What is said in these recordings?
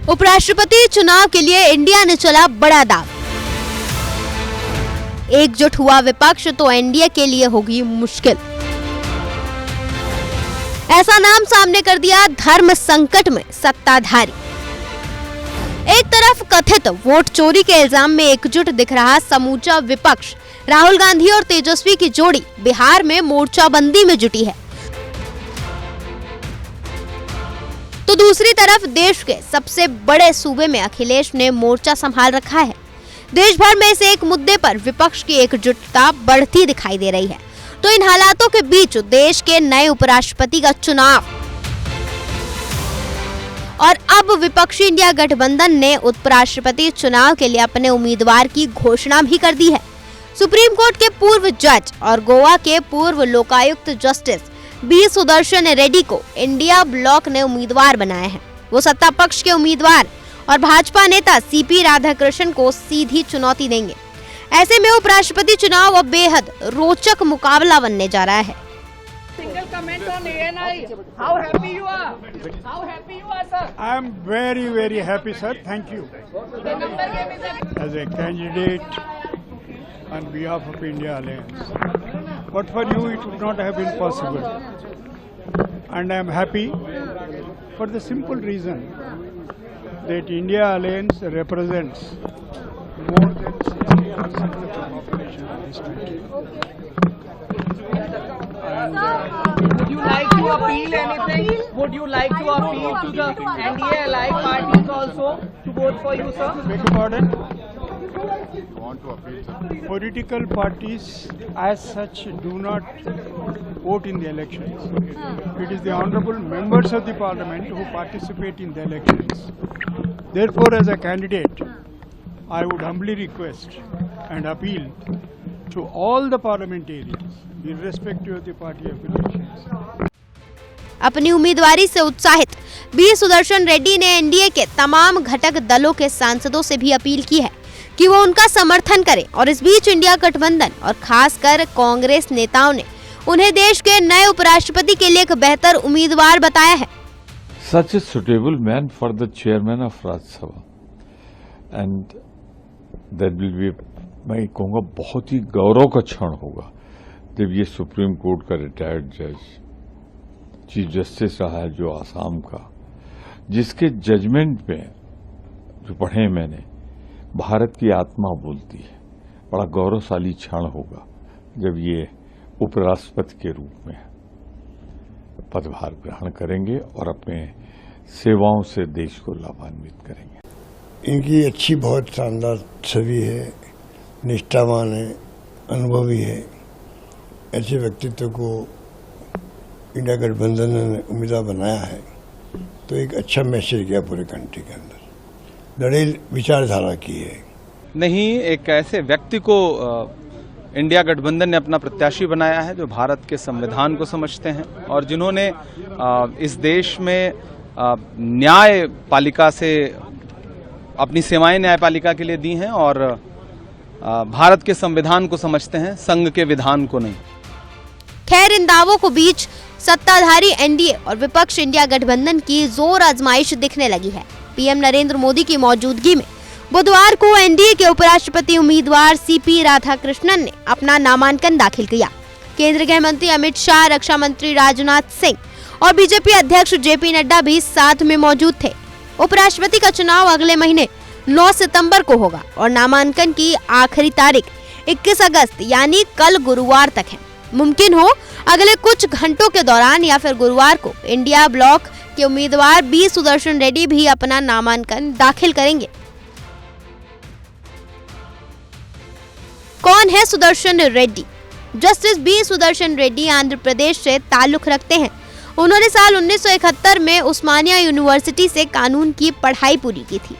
उपराष्ट्रपति चुनाव के लिए इंडिया ने चला बड़ा दांव। एकजुट हुआ विपक्ष तो एनडीए के लिए होगी मुश्किल। ऐसा नाम सामने कर दिया धर्म संकट में सत्ताधारी। एक तरफ कथित वोट चोरी के इल्जाम में एकजुट दिख रहा समूचा विपक्ष, राहुल गांधी और तेजस्वी की जोड़ी बिहार में मोर्चाबंदी में जुटी है, तो दूसरी तरफ देश के सबसे बड़े सूबे में अखिलेश ने मोर्चा संभाल रखा है। देश भर में इस एक मुद्दे पर विपक्ष की एकजुटता बढ़ती दिखाई दे रही है। तो इन हालातों के बीच देश के नए उपराष्ट्रपति का चुनाव और अब विपक्षी इंडिया गठबंधन ने उपराष्ट्रपति चुनाव के लिए अपने उम्मीदवार की घोषणा भी कर दी है। सुप्रीम कोर्ट के पूर्व जज और गोवा के पूर्व लोकायुक्त जस्टिस बी सुदर्शन रेड्डी को इंडिया ब्लॉक ने उम्मीदवार बनाया है। वो सत्ता पक्ष के उम्मीदवार और भाजपा नेता सीपी राधाकृष्णन को सीधी चुनौती देंगे। ऐसे में उपराष्ट्रपति चुनाव अब बेहद रोचक मुकाबला बनने जा रहा है। Single comment on ANI. How happy you are? How happy you are, sir? I am very, very happy, sir. Thank you. The number game is As a candidate on behalf of India Alliance. But for you, it would not have been possible. And I am happy for the simple reason that India Alliance represents more than 60% of the population of this country. Would you like to appeal anything? Would you like to appeal to the NDA allied parties also to vote for you, sir? Beg your pardon? Political parties as such do not vote in the elections. It is the honorable members of the parliament who participate in the elections. Therefore, as a candidate, I would humbly request and appeal to all the parliamentarians, irrespective of the party affiliations. अपनी उम्मीदवारी से उत्साहित B Sudarshan Reddy ने NDA के तमाम घटक दलों के सांसदों से भी अपील की है कि वो उनका समर्थन करें। और इस बीच इंडिया गठबंधन और खासकर कांग्रेस नेताओं ने उन्हें देश के नए उपराष्ट्रपति के लिए एक बेहतर उम्मीदवार बताया है। Such a suitable man for the chairman of Rajya Sabha, and that will be, मैं कहूँगा बहुत ही गौरव का क्षण होगा जब ये सुप्रीम कोर्ट का रिटायर्ड जज, चीफ जस्टिस रहा है जो आसाम का, जिसके जजमेंट में जो पढ़े मैंने, भारत की आत्मा बोलती है। बड़ा गौरवशाली क्षण होगा जब ये उपराष्ट्रपति के रूप में पदभार ग्रहण करेंगे और अपने सेवाओं से देश को लाभान्वित करेंगे। इनकी अच्छी बहुत शानदार छवि है, निष्ठावान है, अनुभवी है। ऐसे व्यक्तित्व को इंडिया गठबंधन ने उम्मीदवार बनाया है तो एक अच्छा मैसेज गया पूरे कंट्री के अंदर। लड़ेल विचारधारा की है। नहीं, एक ऐसे व्यक्ति को इंडिया गठबंधन ने अपना प्रत्याशी बनाया है जो भारत के संविधान को समझते हैं और जिन्होंने इस देश में न्यायपालिका से अपनी सेवाएं न्यायपालिका के लिए दी हैं और भारत के संविधान को समझते हैं, संघ के विधान को नहीं। खैर, इन दावों को बीच सत्ताधारी एनडीए और विपक्ष इंडिया गठबंधन की जोर आजमाइश दिखने लगी है। पीएम नरेंद्र मोदी की मौजूदगी में बुधवार को एनडीए के उपराष्ट्रपति उम्मीदवार सीपी राधाकृष्णन ने अपना नामांकन दाखिल किया। केंद्रीय गृह मंत्री अमित शाह, रक्षा मंत्री राजनाथ सिंह और बीजेपी अध्यक्ष जेपी नड्डा भी साथ में मौजूद थे। उपराष्ट्रपति का चुनाव अगले महीने 9 सितंबर को होगा और नामांकन की आखिरी तारीख 21 अगस्त यानी कल गुरुवार तक है। मुमकिन हो अगले कुछ घंटों के दौरान या फिर गुरुवार को इंडिया ब्लॉक के उम्मीदवार बी सुदर्शन रेड्डी भी अपना नामांकन दाखिल करेंगे। कौन है सुदर्शन रेड्डी? जस्टिस बी सुदर्शन रेड्डी आंध्र प्रदेश से ताल्लुक रखते हैं। उन्होंने साल 1971 में उस्मानिया यूनिवर्सिटी से कानून की पढ़ाई पूरी की थी।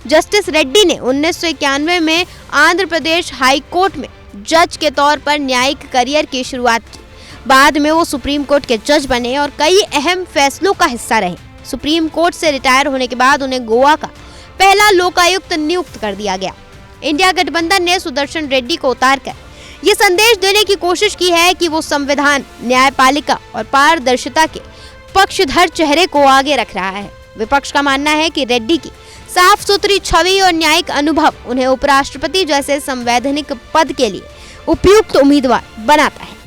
जस्टिस रेड्डी ने 1991 में आंध्र प्रदेश हाई कोर्ट में जज के तौर पर न्यायिक करियर की शुरुआत की। बाद में वो सुप्रीम कोर्ट के जज बने और कई अहम फैसलों का हिस्सा रहे। सुप्रीम कोर्ट से रिटायर होने के बाद उन्हें गोवा का पहला लोकायुक्त नियुक्त कर दिया गया। इंडिया गठबंधन ने सुदर्शन रेड्डी को उतारकर ये संदेश देने की कोशिश की है कि वो संविधान, न्यायपालिका और पारदर्शिता के पक्षधर चेहरे को आगे रख रहा है। विपक्ष का मानना है कि रेड्डी की साफ सुथरी छवि और न्यायिक अनुभव उन्हें उपराष्ट्रपति जैसे संवैधानिक पद के लिए उपयुक्त उम्मीदवार बनाता है।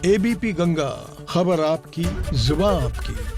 एबीपी गंगा, खबर आपकी, जुबान आपकी।